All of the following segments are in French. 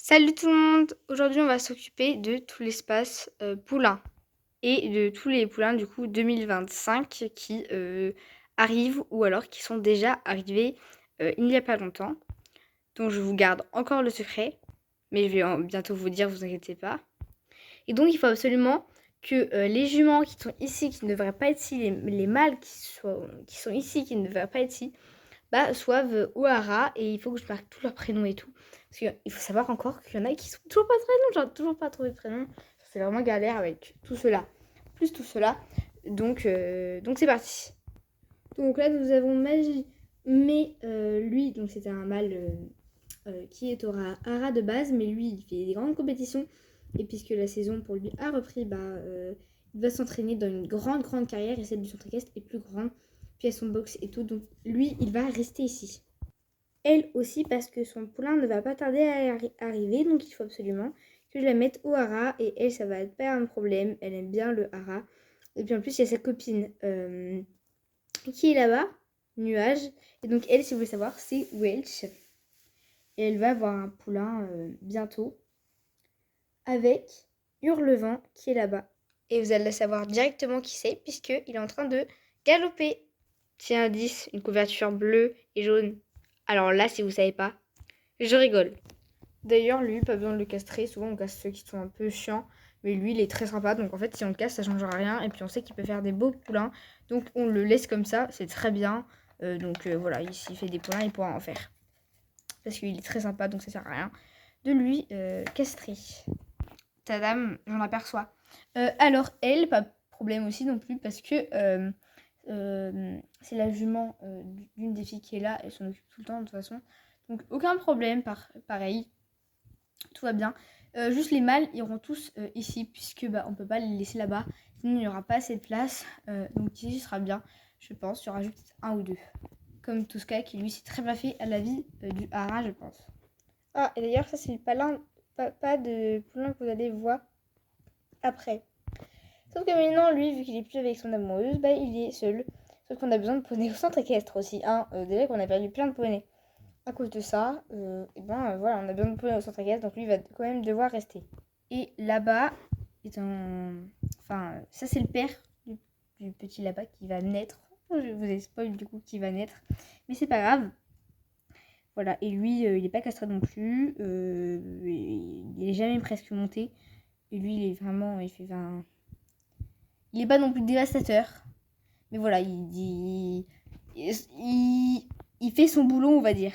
Salut tout le monde! Aujourd'hui, on va s'occuper de tout l'espace poulain et de tous les poulains du coup 2025 qui arrivent ou alors qui sont déjà arrivés il n'y a pas longtemps. Donc je vous garde encore le secret, mais je vais bientôt vous dire, vous inquiétez pas. Et donc il faut absolument que les juments qui sont ici, qui ne devraient pas être ici, les mâles qui sont ici, qui ne devraient pas être ici, soivent O'Hara et il faut que je marque tous leurs prénoms et tout. Parce qu'il faut savoir encore qu'il y en a qui sont toujours pas prénoms, genre toujours pas trouvé de prénom. C'est vraiment galère avec tout cela. Plus tout cela. Donc c'est parti. Donc là nous avons Magie. Mais lui, donc c'était un mâle qui est O'Hara de base, mais lui il fait des grandes compétitions. Et puisque la saison pour lui a repris, il va s'entraîner dans une grande carrière et celle du centre équestre est plus grande. Puis à son box et tout, donc lui il va rester ici. Elle aussi parce que son poulain ne va pas tarder à arriver, donc il faut absolument que je la mette au hara et elle ça va être pas un problème, elle aime bien le hara. Et puis en plus il y a sa copine qui est là-bas, Nuage, et donc elle si vous voulez savoir c'est Welch. Et elle va avoir un poulain bientôt avec Hurlevent qui est là-bas. Et vous allez savoir directement qui c'est puisqu'il est en train de galoper. C'est un 10, une couverture bleue et jaune. Alors là, si vous savez pas, je rigole. D'ailleurs, lui, pas besoin de le castrer. Souvent, on casse ceux qui sont un peu chiants. Mais lui, il est très sympa. Donc en fait, si on le casse, ça changera rien. Et puis on sait qu'il peut faire des beaux poulains. Donc on le laisse comme ça. C'est très bien. Voilà, s'il fait des poulains, il pourra en faire. Parce qu'il est très sympa, donc ça sert à rien de lui castrer. Tadam, j'en aperçois. Alors elle, pas de problème aussi non plus. Parce que c'est la jument d'une des filles qui est là. Elle s'en occupe tout le temps de toute façon. Donc aucun problème, pareil. Tout va bien. Juste les mâles iront tous ici puisque on peut pas les laisser là-bas. Sinon il n'y aura pas assez de place. Donc ici ce sera bien, je pense. Il y aura juste un ou deux. Comme Tosca qui lui s'est très bien fait à la vie du haras, je pense. Ah, et d'ailleurs ça c'est le pas de poulain que vous allez voir après. Sauf que maintenant lui, vu qu'il est plus avec son amoureuse, il est seul. Sauf qu'on a besoin de poneys au centre équestre aussi. Déjà qu'on a perdu plein de poneys. À cause de ça, voilà, on a besoin de poneys au centre équestre, donc lui il va quand même devoir rester. Et là-bas, ça c'est le père du petit là-bas qui va naître. Je vous ai spoil du coup qui va naître, mais c'est pas grave. Voilà, et lui, il est pas castré non plus, il est jamais presque monté. Et lui, il est vraiment, il est pas non plus dévastateur, mais voilà, il fait son boulot, on va dire.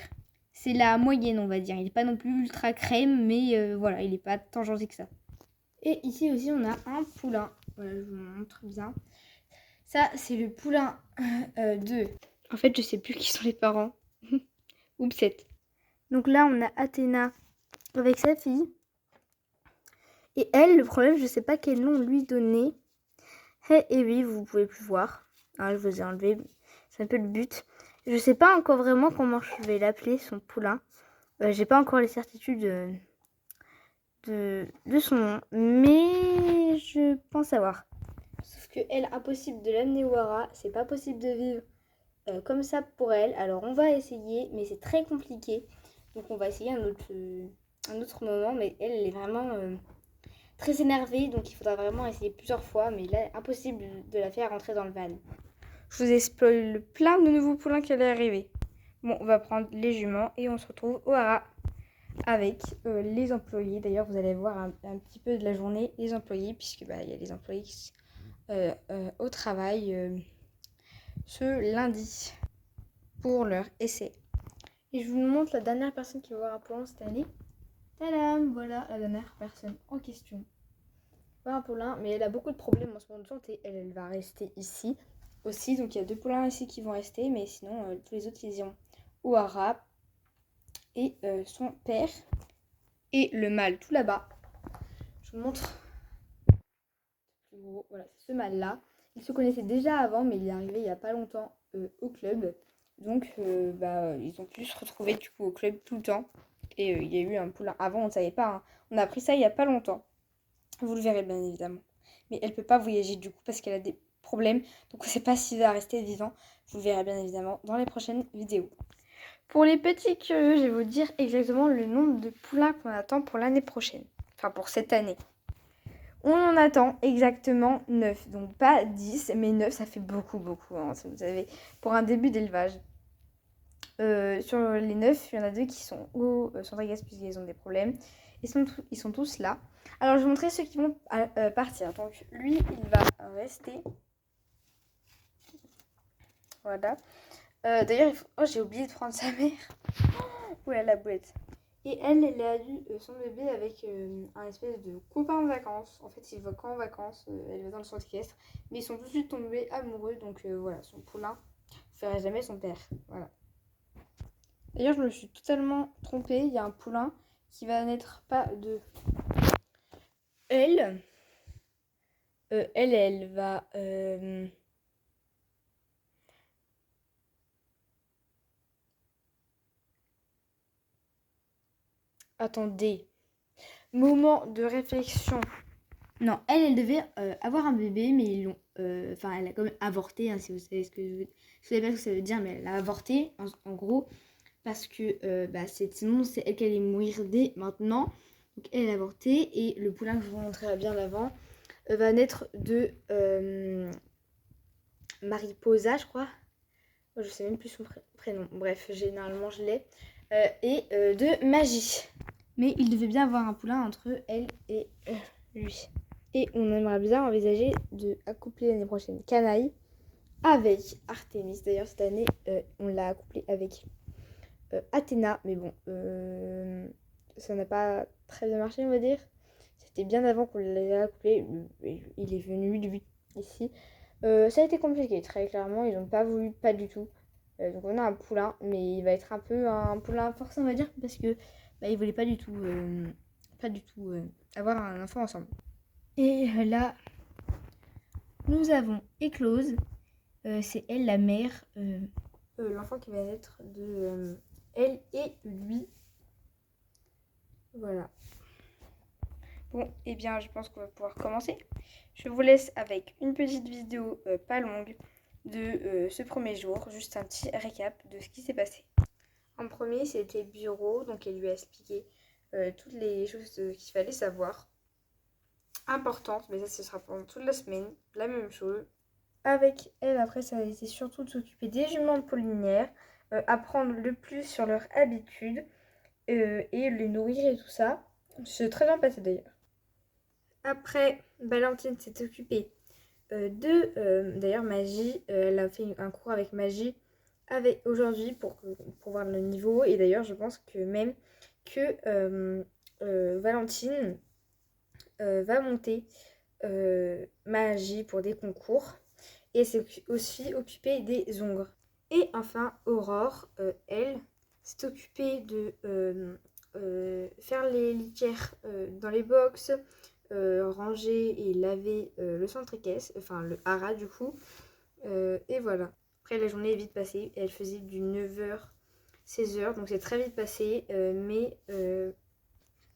C'est la moyenne, on va dire. Il n'est pas non plus ultra crème, mais voilà, il n'est pas tant gentil que ça. Et ici aussi, on a un poulain. Voilà, je vous montre bien. Ça, c'est le poulain de... En fait, je sais plus qui sont les parents. Oupsette. Donc là, on a Athéna avec sa fille. Et elle, le problème, je sais pas quel nom lui donner. Et oui, vous pouvez plus voir. Je vous ai enlevé. C'est un peu le but. Je sais pas encore vraiment comment je vais l'appeler, son poulain. J'ai pas encore les certitudes de son nom, mais je pense savoir. Sauf que elle, impossible de l'amener au hara, c'est pas possible de vivre comme ça pour elle. Alors on va essayer, mais c'est très compliqué. Donc on va essayer un autre moment, mais elle est vraiment très énervée, donc il faudra vraiment essayer plusieurs fois, mais là, impossible de la faire rentrer dans le van. Je vous ai spoil plein de nouveaux poulains qui allaient arriver. Bon, on va prendre les juments et on se retrouve au hara avec les employés. D'ailleurs, vous allez voir un petit peu de la journée les employés, puisque il y a les employés qui, au travail ce lundi pour leur essai. Et je vous montre la dernière personne qui va avoir un poulain cette année. Tadam, voilà la dernière personne en question. Pas un poulain, mais elle a beaucoup de problèmes en ce moment de santé. Elle va rester ici aussi. Donc il y a 2 poulains ici qui vont rester, mais sinon tous les autres ils iront au hara. Et son père et le mâle tout là-bas. Je vous montre plus gros. Voilà, c'est ce mâle-là. Ils se connaissaient déjà avant, mais il est arrivé il n'y a pas longtemps au club. Donc ils ont pu se retrouver du coup au club tout le temps. Et il y a eu un poulain. Avant, on ne savait pas. On a appris ça il n'y a pas longtemps. Vous le verrez bien évidemment. Mais elle ne peut pas voyager du coup parce qu'elle a des problèmes. Donc on ne sait pas s'il va rester vivant. Vous le verrez bien évidemment dans les prochaines vidéos. Pour les petits curieux, je vais vous dire exactement le nombre de poulains qu'on attend pour l'année prochaine. Enfin, pour cette année. On en attend exactement 9. Donc pas 10, mais 9, ça fait beaucoup, hein, vous savez, pour un début d'élevage. Sur les 9, il y en a 2 qui sont au Centre-Gas puisqu'ils ont des problèmes. Ils sont tous là. Alors, je vais vous montrer ceux qui vont partir. Donc, lui, il va rester. Voilà. D'ailleurs, oh, j'ai oublié de prendre sa mère. Où est la boîte? Et elle a eu son bébé avec un espèce de copain de vacances. En fait, il va qu'en vacances. Elle va dans le centre équestre. Mais ils sont tout de suite tombés amoureux. Donc, voilà, son poulain ne ferait jamais son père. Voilà. D'ailleurs, je me suis totalement trompée. Il y a un poulain qui va naître pas de elle. Elle va. Attendez. Moment de réflexion. Non, elle devait avoir un bébé, mais ils l'ont. Enfin, elle a quand même avorté, hein, si vous savez ce que je veux. Je sais pas ce que ça veut dire, mais elle a avorté, en gros, parce que sinon, c'est elle qui allait mourir dès maintenant. Donc, elle a avorté, et le poulain que je vous montrerai bien l'avant va naître de Mariposa, je crois. Je sais même plus son prénom. Bref, généralement, je l'ai. Et de Magie. Mais il devait bien avoir un poulain entre elle et lui. Et on aimerait bien envisager de accoupler l'année prochaine Canaille avec Artémis. D'ailleurs, cette année, on l'a accouplé avec Athéna. Mais bon, ça n'a pas très bien marché, on va dire. C'était bien avant qu'on l'ait accouplé. Il est venu, lui, ici. Ça a été compliqué, très clairement. Ils n'ont pas voulu, pas du tout. Donc on a un poulain, mais il va être un peu un poulain forcé, on va dire, parce que ils voulaient pas du tout avoir un enfant ensemble. Et là, nous avons Éclose. C'est elle la mère. L'enfant qui va naître de elle et lui. Voilà. Bon, et bien, je pense qu'on va pouvoir commencer. Je vous laisse avec une petite vidéo pas longue de ce premier jour. Juste un petit récap de ce qui s'est passé. En premier, c'était bureau. Donc, elle lui a expliqué toutes les choses qu'il fallait savoir. Importantes, mais ça, ce sera pendant toute la semaine. La même chose. Avec elle, après, ça a été surtout de s'occuper des juments pollinaires, apprendre le plus sur leurs habitudes et les nourrir et tout ça. C'est très bien passé d'ailleurs. Après, Valentine s'est occupée d'ailleurs, Magie. Elle a fait un cours avec Magie aujourd'hui pour voir le niveau. Et d'ailleurs, je pense que même que Valentine va monter Magie pour des concours. Et elle s'est aussi occupée des ongles. Et enfin, Aurore, elle, s'est occupée de faire les litières dans les box, ranger et laver le centre équestre, enfin le haras du coup. Et voilà. Après, la journée est vite passée. Elle faisait du 9h, 16h, donc c'est très vite passé. Mais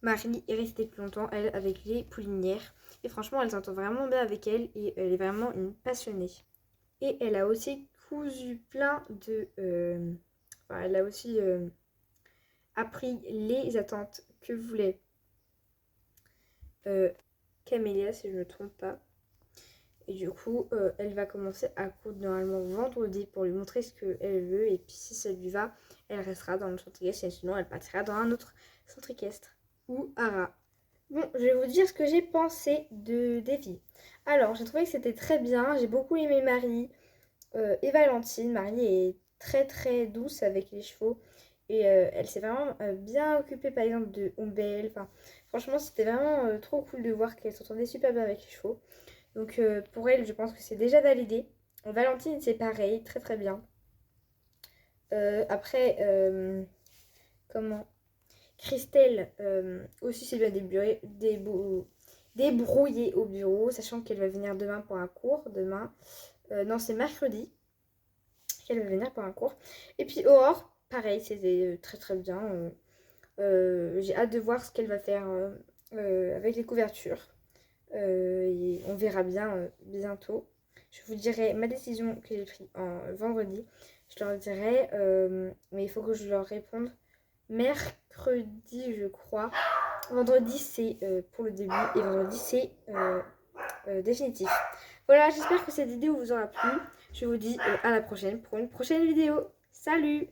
Marie est restée plus longtemps, elle, avec les poulinières. Et franchement, elle s'entend vraiment bien avec elle et elle est vraiment une passionnée. Et elle a aussi cousu plein de... enfin, elle a aussi appris les attentes que voulait Camélia, si je ne me trompe pas. Et du coup, elle va commencer à coudre normalement vendredi pour lui montrer ce qu'elle veut. Et puis si ça lui va, elle restera dans le centre équestre. Et sinon, elle partira dans un autre centre équestre ou haras. Bon, je vais vous dire ce que j'ai pensé des filles. Alors, j'ai trouvé que c'était très bien. J'ai beaucoup aimé Marie et Valentine. Marie est très très douce avec les chevaux. Et elle s'est vraiment bien occupée par exemple de Ombelle. Enfin, franchement, c'était vraiment trop cool de voir qu'elle s'entendait super bien avec les chevaux. Donc pour elle, je pense que c'est déjà validé. Valentine, c'est pareil, très très bien. Après, comment Christelle aussi s'est bien débrouillée au bureau, sachant qu'elle va venir demain pour un cours. Demain, non, c'est mercredi qu'elle va venir pour un cours. Et puis Aurore, pareil, c'était très très bien. J'ai hâte de voir ce qu'elle va faire avec les couvertures. Et on verra bien bientôt. Je vous dirai ma décision que j'ai prise en vendredi. je leur dirai. Mais il faut que je leur réponde mercredi, je crois. Vendredi, c'est pour le début et vendredi, c'est définitif. Voilà, j'espère que cette vidéo vous aura plu. Je vous dis à la prochaine pour une prochaine vidéo. Salut!